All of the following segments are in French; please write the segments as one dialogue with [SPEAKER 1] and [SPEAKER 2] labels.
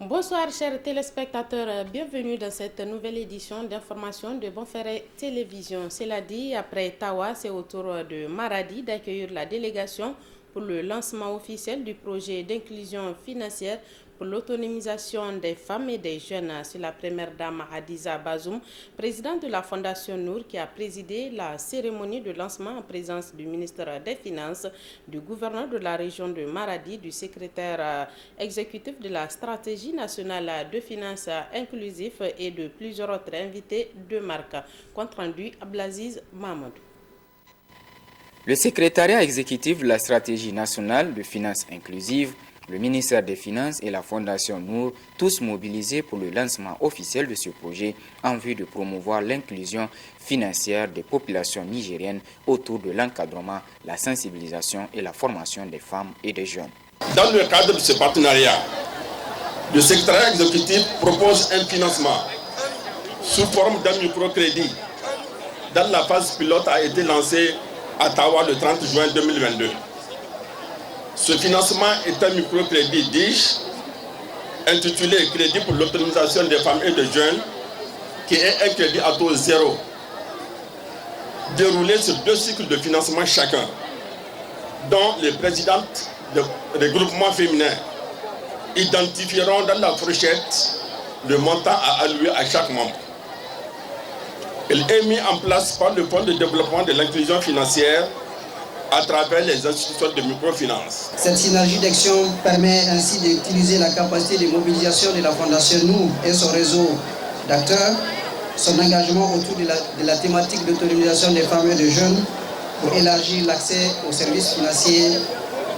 [SPEAKER 1] Bonsoir chers téléspectateurs, bienvenue dans cette nouvelle édition d'information de Bonferré Télévision. Cela dit, après Tawa, c'est au tour de Maradi d'accueillir la délégation pour le lancement officiel du projet d'inclusion financière pour l'autonomisation des femmes et des jeunes. C'est la première dame Hadiza Bazoum, présidente de la Fondation Nour, qui a présidé la cérémonie de lancement en présence du ministre des Finances, du gouverneur de la région de Maradi, du secrétaire exécutif de la stratégie nationale de finances inclusives et de plusieurs autres invités de marque. Compte rendu Ablaziz Mahmoud.
[SPEAKER 2] Le secrétariat exécutif de la stratégie nationale de finances inclusives, le ministère des Finances et la Fondation Nour, tous mobilisés pour le lancement officiel de ce projet en vue de promouvoir l'inclusion financière des populations nigériennes autour de l'encadrement, la sensibilisation et la formation des femmes et des jeunes.
[SPEAKER 3] Dans le cadre de ce partenariat, le secrétariat exécutif propose un financement sous forme d'un microcrédit. Dans la phase pilote a été lancée à Tawa le 30 juin 2022. Ce financement est un microcrédit DIGE intitulé Crédit pour l'autonomisation des femmes et des jeunes, qui est un crédit à taux zéro, déroulé sur 2 cycles de financement chacun, dont les présidentes des groupements féminins identifieront dans la fourchette le montant à allouer à chaque membre. Il est mis en place par le Fonds de développement de l'inclusion financière à travers les institutions de microfinance.
[SPEAKER 4] Cette synergie d'action permet ainsi d'utiliser la capacité de mobilisation de la Fondation Nour et son réseau d'acteurs, son engagement autour de la thématique d'autonomisation des femmes et des jeunes pour élargir l'accès aux services financiers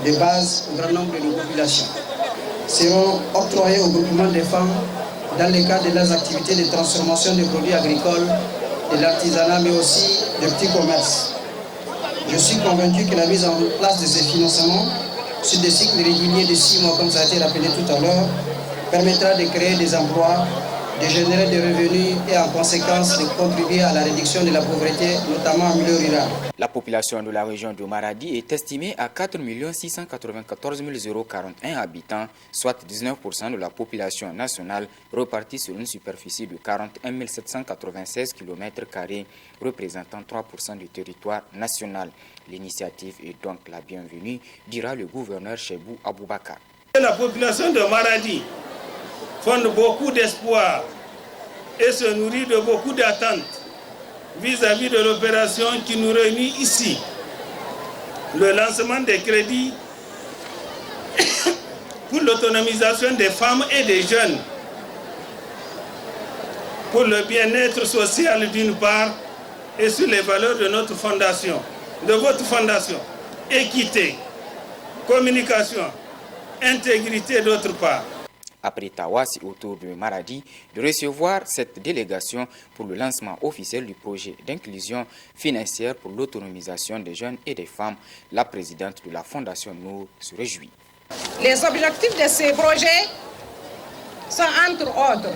[SPEAKER 4] de base au grand nombre de nos populations. Seront octroyés au groupement des femmes dans le cadre de leurs activités de transformation des produits agricoles, de l'artisanat, mais aussi des petits commerces. Je suis convaincu que la mise en place de ces financements sur des cycles réguliers de 6 mois, comme ça a été rappelé tout à l'heure, permettra de créer des emplois, de générer des revenus et en conséquence de contribuer à la réduction de la pauvreté, notamment en milieu rural.
[SPEAKER 2] La population de la région de Maradi est estimée à 4 694 041 habitants, soit 19% de la population nationale, repartie sur une superficie de 41 796 km², représentant 3% du territoire national. L'initiative est donc la bienvenue, dira le gouverneur Chebou Aboubakar.
[SPEAKER 5] La population de Maradi fonde beaucoup d'espoir et se nourrit de beaucoup d'attentes vis-à-vis de l'opération qui nous réunit ici. Le lancement des crédits pour l'autonomisation des femmes et des jeunes, pour le bien-être social d'une part et sur les valeurs de notre fondation, de votre fondation, équité, communication, intégrité d'autre part.
[SPEAKER 2] Après Tawa, c'est au tour de Maradi de recevoir cette délégation pour le lancement officiel du projet d'inclusion financière pour l'autonomisation des jeunes et des femmes. La présidente de la Fondation Nour se réjouit.
[SPEAKER 6] Les objectifs de ces projets sont entre autres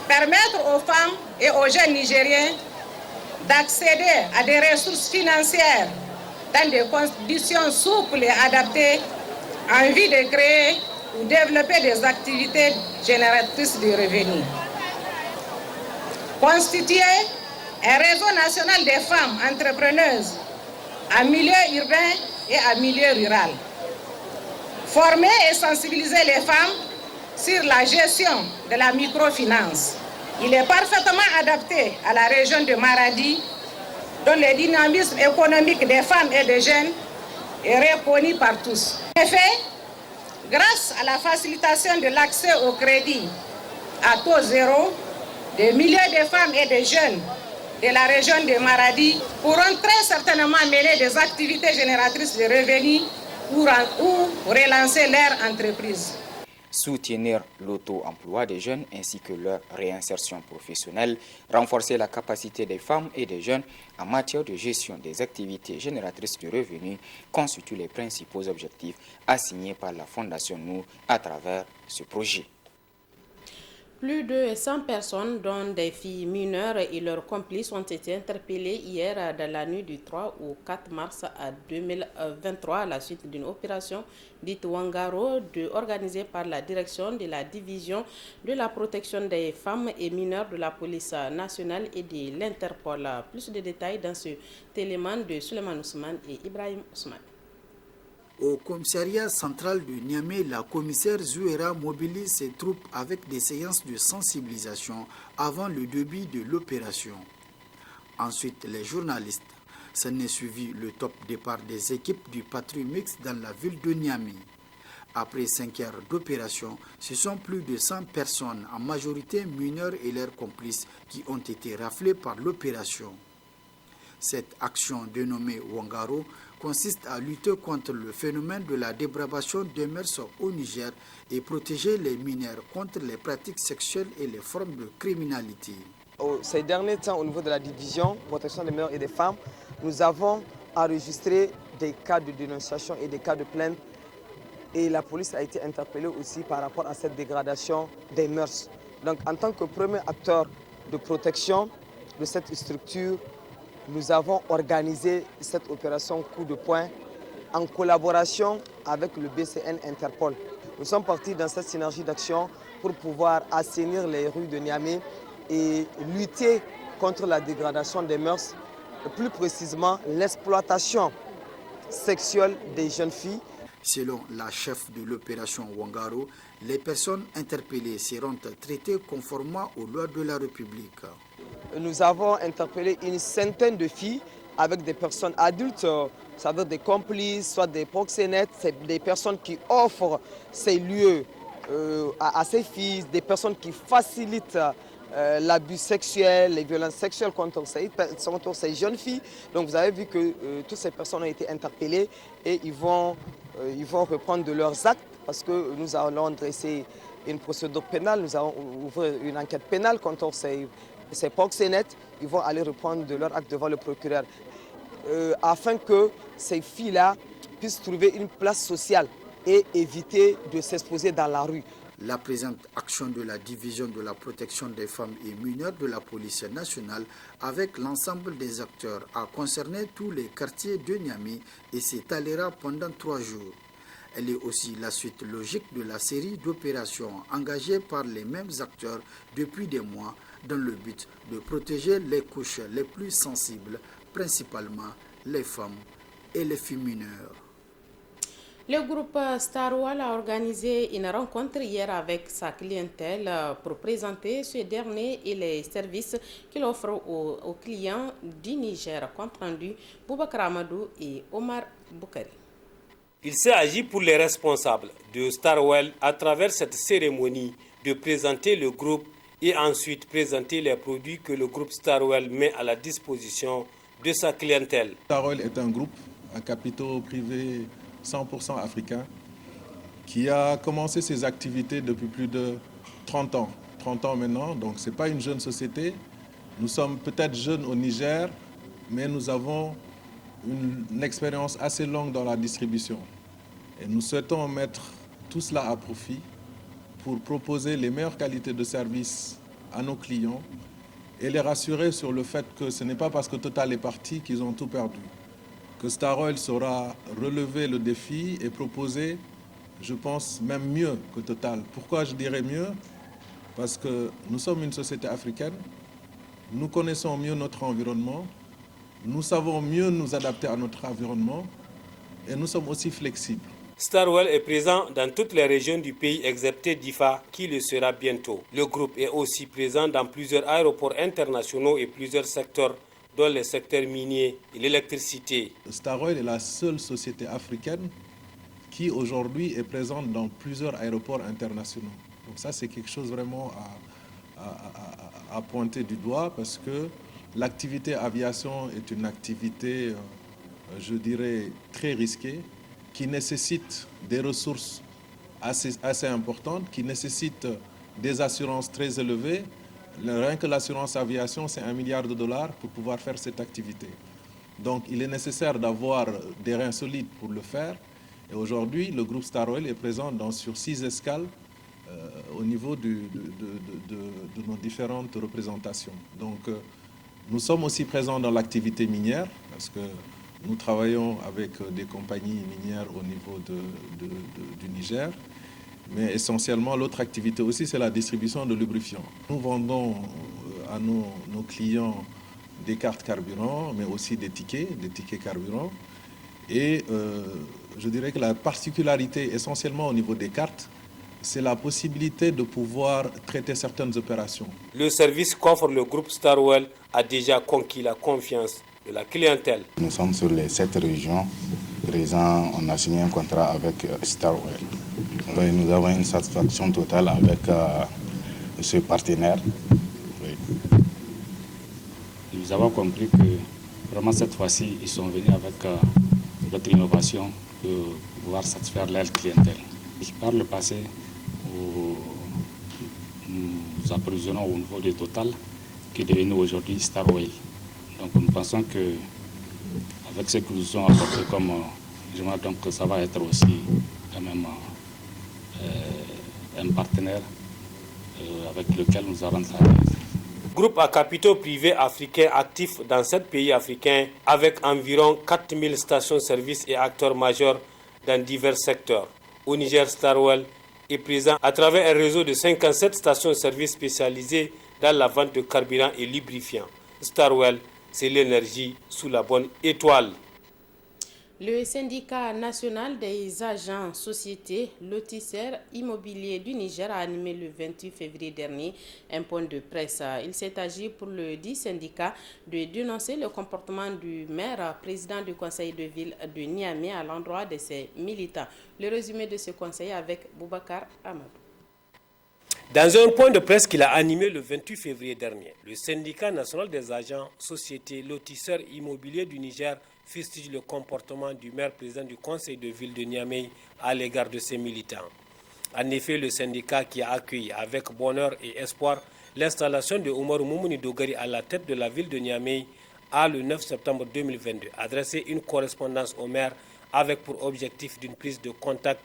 [SPEAKER 6] permettre aux femmes et aux jeunes Nigériens d'accéder à des ressources financières dans des conditions souples et adaptées en vue de créer ou développer des activités génératrices de revenus. Constituer un réseau national des femmes entrepreneuses en milieu urbain et en milieu rural. Former et sensibiliser les femmes sur la gestion de la microfinance. Il est parfaitement adapté à la région de Maradi, dont le dynamisme économique des femmes et des jeunes est reconnu par tous. En effet, grâce à la facilitation de l'accès au crédit à taux zéro, des milliers de femmes et de jeunes de la région de Maradi pourront très certainement mener des activités génératrices de revenus ou relancer leur entreprise.
[SPEAKER 2] Soutenir l'auto-emploi des jeunes ainsi que leur réinsertion professionnelle, renforcer la capacité des femmes et des jeunes en matière de gestion des activités génératrices de revenus constituent les principaux objectifs assignés par la Fondation Nour à travers ce projet.
[SPEAKER 1] Plus de 100 personnes, dont des filles mineures et leurs complices, ont été interpellées hier dans la nuit du 3 au 4 mars 2023 à la suite d'une opération dite Wangaro organisée par la direction de la division de la protection des femmes et mineurs de la police nationale et de l'Interpol. Plus de détails dans cet élément de Suleiman Ousmane et Ibrahim Ousmane.
[SPEAKER 7] Au commissariat central de Niamey, la commissaire Zouera mobilise ses troupes avec des séances de sensibilisation avant le début de l'opération. Ensuite, les journalistes. S'en est suivi le top départ des équipes du patrouille mixte dans la ville de Niamey. Après 5 heures d'opération, ce sont plus de 100 personnes, en majorité mineures et leurs complices, qui ont été raflées par l'opération. Cette action dénommée Wangaro consiste à lutter contre le phénomène de la débravation des mœurs au Niger et protéger les mineurs contre les pratiques sexuelles et les formes de criminalité.
[SPEAKER 8] Ces derniers temps, au niveau de la division protection des mineurs et des femmes, nous avons enregistré des cas de dénonciation et des cas de plainte. Et la police a été interpellée aussi par rapport à cette dégradation des mœurs. Donc en tant que premier acteur de protection de cette structure, nous avons organisé cette opération coup de poing en collaboration avec le BCN Interpol. Nous sommes partis dans cette synergie d'action pour pouvoir assainir les rues de Niamey et lutter contre la dégradation des mœurs, et plus précisément l'exploitation sexuelle des jeunes filles.
[SPEAKER 7] Selon la chef de l'opération Wangaro, les personnes interpellées seront traitées conformément aux lois de la République.
[SPEAKER 8] Nous avons interpellé une centaine de filles avec des personnes adultes, ça veut dire des complices, soit des proxénètes, c'est des personnes qui offrent ces lieux à ces filles, des personnes qui facilitent l'abus sexuel, les violences sexuelles contre ces jeunes filles. Donc vous avez vu que toutes ces personnes ont été interpellées et ils vont reprendre de leurs actes parce que nous allons dresser une procédure pénale, nous allons ouvrir une enquête pénale contre ces proxénètes. Ils vont aller reprendre de leurs actes devant le procureur afin que ces filles-là puissent trouver une place sociale et éviter de s'exposer dans la rue.
[SPEAKER 7] La présente action de la division de la protection des femmes et mineurs de la police nationale avec l'ensemble des acteurs a concerné tous les quartiers de Niamey et s'étalera pendant 3 jours. Elle est aussi la suite logique de la série d'opérations engagées par les mêmes acteurs depuis des mois dans le but de protéger les couches les plus sensibles, principalement les femmes et les filles mineures.
[SPEAKER 1] Le groupe Starwell a organisé une rencontre hier avec sa clientèle pour présenter ce dernier et les services qu'il offre aux clients du Niger. Compte rendu Boubacar Amadou et Omar Boukari.
[SPEAKER 9] Il s'est agi pour les responsables de Starwell à travers cette cérémonie de présenter le groupe et ensuite présenter les produits que le groupe Starwell met à la disposition de sa clientèle.
[SPEAKER 10] Starwell est un groupe à capitaux privés 100% africain qui a commencé ses activités depuis plus de 30 ans. 30 ans maintenant, donc ce n'est pas une jeune société. Nous sommes peut-être jeunes au Niger, mais nous avons une expérience assez longue dans la distribution. Et nous souhaitons mettre tout cela à profit pour proposer les meilleures qualités de service à nos clients et les rassurer sur le fait que ce n'est pas parce que Total est parti qu'ils ont tout perdu. Que Starwell saura relever le défi et proposer, je pense, même mieux que Total. Pourquoi je dirais mieux? Parce que nous sommes une société africaine, nous connaissons mieux notre environnement, nous savons mieux nous adapter à notre environnement et nous sommes aussi flexibles.
[SPEAKER 9] Starwell est présent dans toutes les régions du pays excepté Difa, qui le sera bientôt. Le groupe est aussi présent dans plusieurs aéroports internationaux et plusieurs secteurs, dont les secteurs miniers et l'électricité.
[SPEAKER 10] Starwell est la seule société africaine qui aujourd'hui est présente dans plusieurs aéroports internationaux. Donc ça, c'est quelque chose vraiment à pointer du doigt parce que l'activité aviation est une activité, je dirais, très risquée, qui nécessite des ressources assez importantes, qui nécessite des assurances très élevées. Rien que l'assurance aviation, c'est $1 milliard pour pouvoir faire cette activité. Donc il est nécessaire d'avoir des reins solides pour le faire. Et aujourd'hui, le groupe Starwell est présent sur 6 escales au niveau de nos différentes représentations. Donc, nous sommes aussi présents dans l'activité minière, parce que nous travaillons avec des compagnies minières au niveau du Niger. Mais essentiellement, l'autre activité aussi, c'est la distribution de lubrifiants. Nous vendons à nos clients des cartes carburant, mais aussi des tickets carburant. Et je dirais que la particularité, essentiellement au niveau des cartes, c'est la possibilité de pouvoir traiter certaines opérations.
[SPEAKER 9] Le service qu'offre le groupe Starwell a déjà conquis la confiance de la clientèle.
[SPEAKER 11] Nous sommes sur les 7 régions présentes. On a signé un contrat avec Starwell. Oui, nous avons une satisfaction totale avec ce partenaire. Oui.
[SPEAKER 12] Nous avons compris que vraiment cette fois-ci, ils sont venus avec notre innovation pour pouvoir satisfaire leur clientèle. Par le passé, nous approvisionnons au niveau de Total, qui est devenu aujourd'hui Starwell. Donc nous pensons qu'avec ce que nous avons apporté comme donc ça va être aussi quand même un partenaire avec lequel nous allons travailler.
[SPEAKER 9] Groupe à capitaux privés africains actifs dans 7 pays africains avec environ 4000 stations-service et acteurs majeurs dans divers secteurs. Au Niger, Starwell est présent à travers un réseau de 57 stations-service spécialisées dans la vente de carburant et lubrifiants. Starwell, c'est l'énergie sous la bonne étoile.
[SPEAKER 1] Le syndicat national des agents, sociétés, lotisseurs immobiliers du Niger a animé le 28 février dernier un point de presse. Il s'est agi pour le dit syndicat de dénoncer le comportement du maire, président du conseil de ville de Niamey à l'endroit de ses militants. Le résumé de ce conseil avec Boubacar Amadou.
[SPEAKER 9] Dans un point de presse qu'il a animé le 28 février dernier, le syndicat national des agents, sociétés, lotisseurs immobiliers du Niger fustige le comportement du maire président du conseil de ville de Niamey à l'égard de ses militants. En effet, le syndicat qui a accueilli avec bonheur et espoir l'installation de Oumar Moumouni Dogari à la tête de la ville de Niamey a le 9 septembre 2022 adressé une correspondance au maire avec pour objectif d'une prise de contact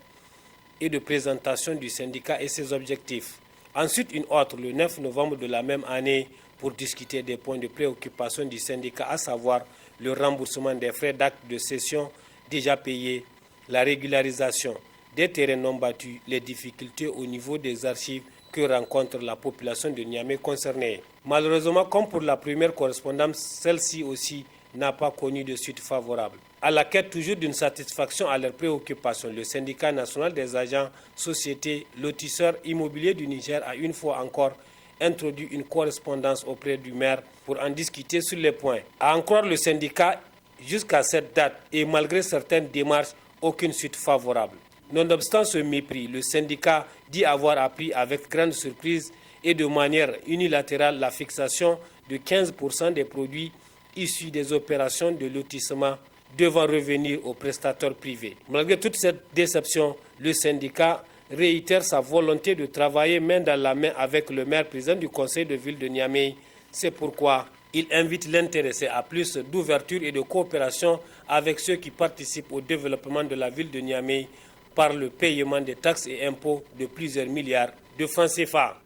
[SPEAKER 9] et de présentation du syndicat et ses objectifs. Ensuite, une autre le 9 novembre de la même année pour discuter des points de préoccupation du syndicat, à savoir le remboursement des frais d'acte de cession déjà payés, la régularisation des terrains non battus, les difficultés au niveau des archives que rencontre la population de Niamey concernée. Malheureusement, comme pour la première correspondance, celle-ci aussi n'a pas connu de suite favorable. À la quête toujours d'une satisfaction à leurs préoccupations, le syndicat national des agents, sociétés, lotisseurs immobiliers du Niger a une fois encore introduit une correspondance auprès du maire pour en discuter sur les points. À en croire le syndicat, jusqu'à cette date et malgré certaines démarches, aucune suite favorable. Nonobstant ce mépris, le syndicat dit avoir appris avec grande surprise et de manière unilatérale la fixation de 15% des produits issus des opérations de lotissement devant revenir aux prestataires privés. Malgré toute cette déception, le syndicat réitère sa volonté de travailler main dans la main avec le maire président du conseil de ville de Niamey. C'est pourquoi il invite l'intéressé à plus d'ouverture et de coopération avec ceux qui participent au développement de la ville de Niamey par le paiement des taxes et impôts de plusieurs milliards de francs CFA.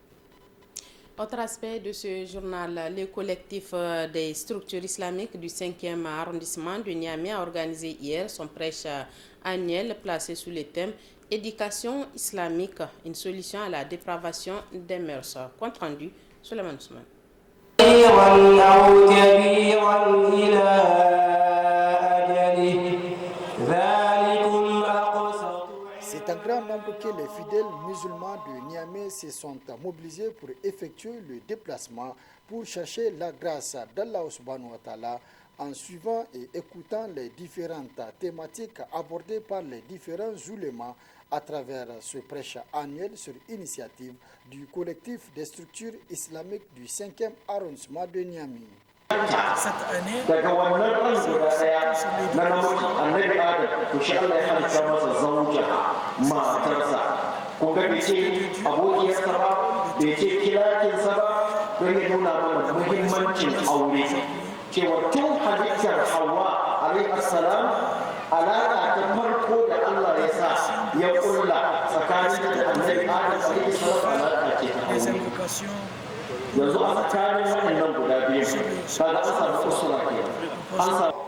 [SPEAKER 1] Autre aspect de ce journal, le collectif des structures islamiques du 5e arrondissement de Niamey a organisé hier son prêche annuel placé sous le thème « Éducation islamique, une solution à la dépravation des mœurs ». Compte rendu, Souleymane Soumane.
[SPEAKER 7] C'est un grand nombre que les fidèles musulmans de Niamey se sont mobilisés pour effectuer le déplacement pour chercher la grâce d'Allah subhanahu wa ta'ala en suivant et écoutant les différentes thématiques abordées par les différents oulémas à travers ce prêche annuel sur initiative du collectif des structures islamiques du 5e arrondissement de Niamey.
[SPEAKER 13] Cette année, daga wannan ɗan guda ɗaya na namiji annabi adam to shi Allah ya halitta masa zauja matarsa kun ga bai ce abokiyarsa ba bai ce kilakinsa ba don ya nuna mana muhimmancin aure cewa tun halittar Hawwa alaihi assalam alaƙa ta farko da Allah ya sa ya kulla tsakanin da annabi
[SPEAKER 14] les invocations.
[SPEAKER 13] yanzu a tsakanin waɗannan guda biyu kaga an samu kusura kenan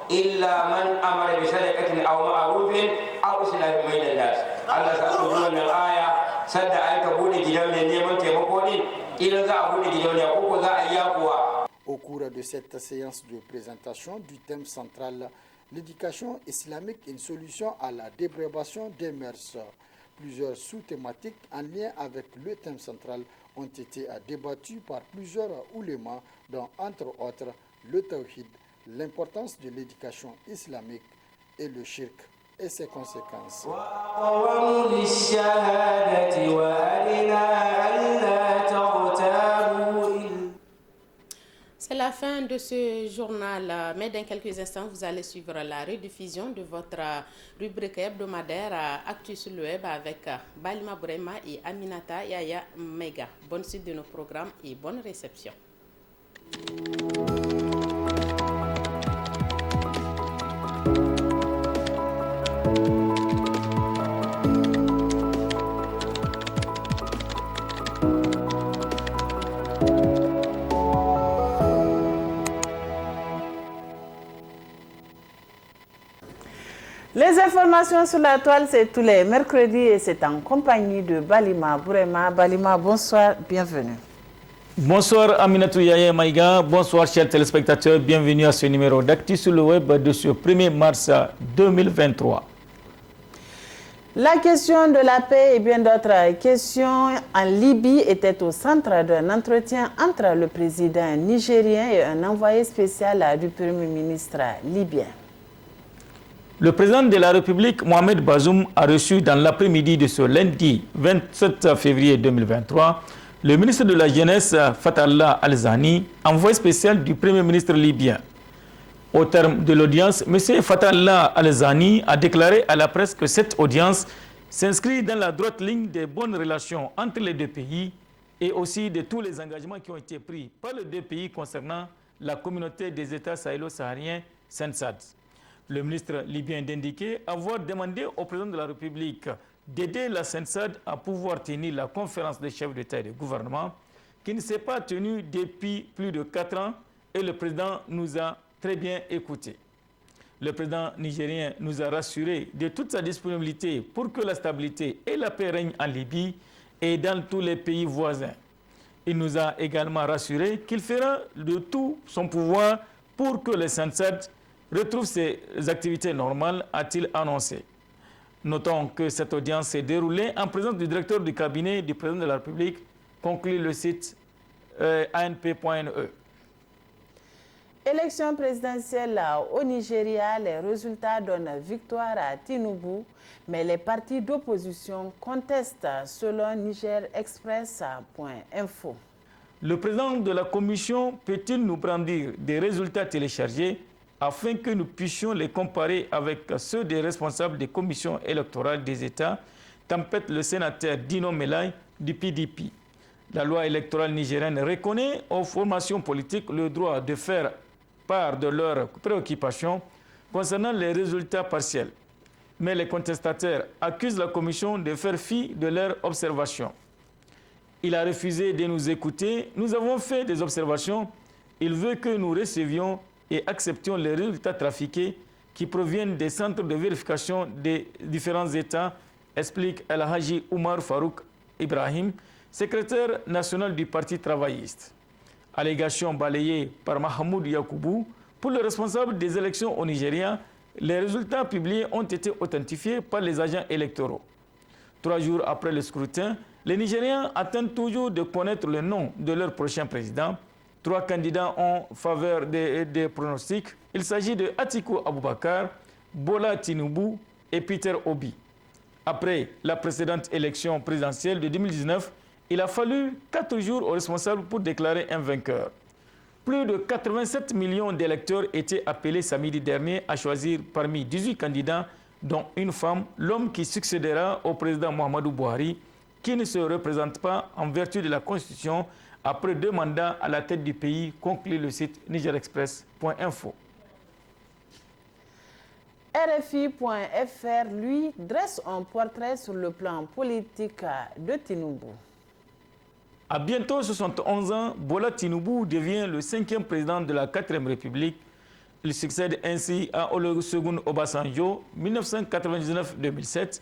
[SPEAKER 13] illa man amara bi sadaqatin aw ma'rufin aw islahin bainan nas Allah ta so wannan aya sadda ai ka bude gidan mai neman taimako din idan za a bude gidan ne ko za a yi yakuwa.
[SPEAKER 7] Au cours de cette séance de présentation du thème central, l'éducation islamique, une solution à la dépravation des mœurs. Plusieurs sous-thématiques en lien avec le thème central ont été débattues par plusieurs oulémas, dont entre autres le tawhid, l'importance de l'éducation islamique et le shirk et ses conséquences.
[SPEAKER 1] C'est la fin de ce journal, mais dans quelques instants, vous allez suivre la rediffusion de votre rubrique hebdomadaire Actu sur le web avec Balima Bourema et Aminata Yaya Mega. Bonne suite de nos programmes et bonne réception.
[SPEAKER 15] Les informations sur la toile, c'est tous les mercredis et c'est en compagnie de Balima Bourema. Balima, bonsoir, bienvenue.
[SPEAKER 16] Bonsoir Aminatou Yaya Maïga, bonsoir chers téléspectateurs, bienvenue à ce numéro d'Actu sur le web de ce 1er mars 2023.
[SPEAKER 15] La question de la paix et bien d'autres questions en Libye étaient au centre d'un entretien entre le président nigérien et un envoyé spécial du Premier ministre libyen.
[SPEAKER 16] Le président de la République, Mohamed Bazoum, a reçu dans l'après-midi de ce lundi 27 février 2023 le ministre de la Jeunesse, Fatallah Al-Zani, envoyé spécial du Premier ministre libyen. Au terme de l'audience, M. Fatallah Al-Zani a déclaré à la presse que cette audience s'inscrit dans la droite ligne des bonnes relations entre les deux pays et aussi de tous les engagements qui ont été pris par les deux pays concernant la communauté des États sahélo-sahariens, SENSAD. Le ministre libyen d'indiquer avoir demandé au président de la République d'aider la SENSAD à pouvoir tenir la conférence des chefs d'État et de gouvernement qui ne s'est pas tenue depuis plus de 4 ans et le président nous a très bien écoutés. Le président nigérien nous a rassuré de toute sa disponibilité pour que la stabilité et la paix règnent en Libye et dans tous les pays voisins. Il nous a également rassuré qu'il fera de tout son pouvoir pour que le SENSAD retrouve ses activités normales, a-t-il annoncé. Notons que cette audience s'est déroulée en présence du directeur du cabinet du président de la République, conclut le site anp.ne.
[SPEAKER 15] Élection présidentielle au Nigeria, les résultats donnent victoire à Tinubu, mais les partis d'opposition contestent selon NigerExpress.info.
[SPEAKER 16] Le président de la commission peut-il nous brandir des résultats téléchargés afin que nous puissions les comparer avec ceux des responsables des commissions électorales des États, tempête le sénateur Dino Melaye du PDP. La loi électorale nigérienne reconnaît aux formations politiques le droit de faire part de leurs préoccupations concernant les résultats partiels. Mais les contestateurs accusent la commission de faire fi de leurs observations. Il a refusé de nous écouter. Nous avons fait des observations. Il veut que nous recevions et acceptions les résultats trafiqués qui proviennent des centres de vérification des différents États, explique El-Haji Oumar Farouk Ibrahim, secrétaire national du Parti travailliste. Allégation balayée par Mahamoud Yakoubou, pour le responsable des élections au Nigeria, les résultats publiés ont été authentifiés par les agents électoraux. 3 jours après le scrutin, les Nigériens attendent toujours de connaître le nom de leur prochain président. 3 candidats en faveur des pronostics. Il s'agit de Atiku Abubakar, Bola Tinubu et Peter Obi. Après la précédente élection présidentielle de 2019, il a fallu 4 jours aux responsables pour déclarer un vainqueur. Plus de 87 millions d'électeurs étaient appelés samedi dernier à choisir parmi 18 candidats, dont une femme, l'homme qui succédera au président Muhammadu Buhari, qui ne se représente pas en vertu de la Constitution après 2 mandats à la tête du pays, conclut le site NigerExpress.info.
[SPEAKER 15] RFI.fr, lui, dresse un portrait sur le plan politique de Tinubu.
[SPEAKER 16] À bientôt 71 ans, Bola Tinubu devient le 5e président de la 4e République. Il succède ainsi à Olusegun Obasanjo, 1999-2007,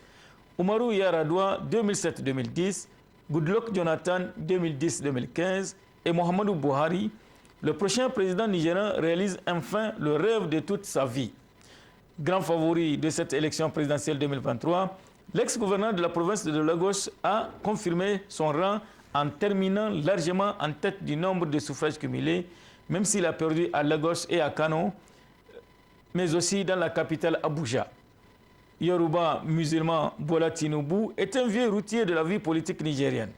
[SPEAKER 16] Umaru Yar'Adua, 2007-2010, Goodluck Jonathan, 2010-2015 et Muhammadu Buhari. Le prochain président nigérian réalise enfin le rêve de toute sa vie. Grand favori de cette élection présidentielle 2023, l'ex-gouverneur de la province de Lagos a confirmé son rang en terminant largement en tête du nombre de suffrages cumulés, même s'il a perdu à Lagos et à Kano, mais aussi dans la capitale Abuja. Yoruba musulman Bola Tinubu est un vieux routier de la vie politique nigérienne.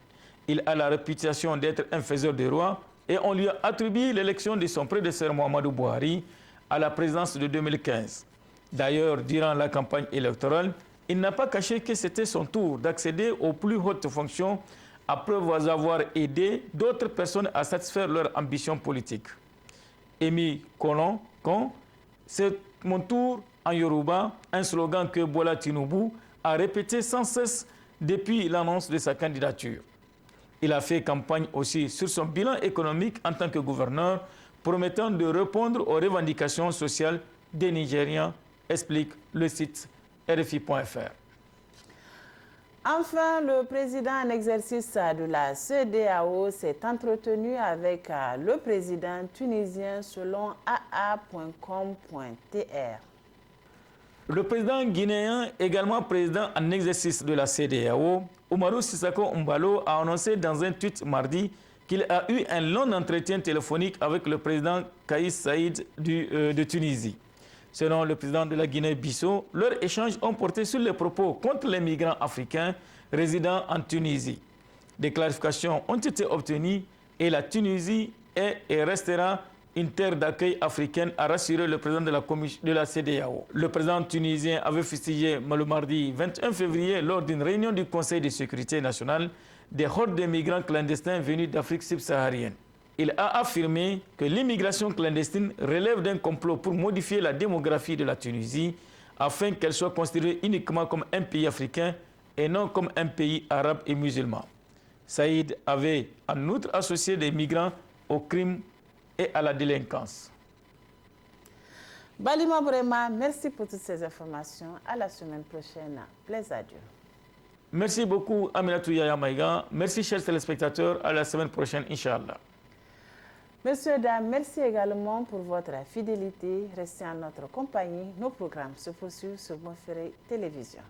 [SPEAKER 16] Il a la réputation d'être un faiseur de roi et on lui a attribué l'élection de son prédécesseur Muhammadu Buhari à la présidence de 2015. D'ailleurs, durant la campagne électorale, il n'a pas caché que c'était son tour d'accéder aux plus hautes fonctions après avoir aidé d'autres personnes à satisfaire leurs ambitions politiques. Emi Kolon, c'est mon tour en Yoruba, un slogan que Bola Tinubu a répété sans cesse depuis l'annonce de sa candidature. Il a fait campagne aussi sur son bilan économique en tant que gouverneur, promettant de répondre aux revendications sociales des Nigériens, explique le site RFI.fr.
[SPEAKER 15] Enfin, le président en exercice de la CEDEAO s'est entretenu avec le président tunisien selon aa.com.tr.
[SPEAKER 16] Le président guinéen, également président en exercice de la CEDEAO, Umaru Sissoco Embalo, a annoncé dans un tweet mardi qu'il a eu un long entretien téléphonique avec le président Kais Saied de Tunisie. Selon le président de la Guinée-Bissau, leurs échanges ont porté sur les propos contre les migrants africains résidant en Tunisie. Des clarifications ont été obtenues et la Tunisie est et restera une terre d'accueil africaine, a rassuré le président de la CEDEAO. Le président tunisien avait fustigé le mardi 21 février lors d'une réunion du Conseil de sécurité nationale des hordes de migrants clandestins venus d'Afrique subsaharienne. Il a affirmé que l'immigration clandestine relève d'un complot pour modifier la démographie de la Tunisie afin qu'elle soit considérée uniquement comme un pays africain et non comme un pays arabe et musulman. Saïd avait en outre associé des migrants au crime et à la délinquance.
[SPEAKER 15] Balima Brema, merci pour toutes ces informations. À la semaine prochaine. Plaisir à Dieu.
[SPEAKER 16] Merci beaucoup Aminatou Yaya Maïga. Merci chers téléspectateurs. À la semaine prochaine, Inch'Allah.
[SPEAKER 15] Messieurs, dames, merci également pour votre fidélité. Restez en notre compagnie. Nos programmes se poursuivent sur Bonferré Télévision.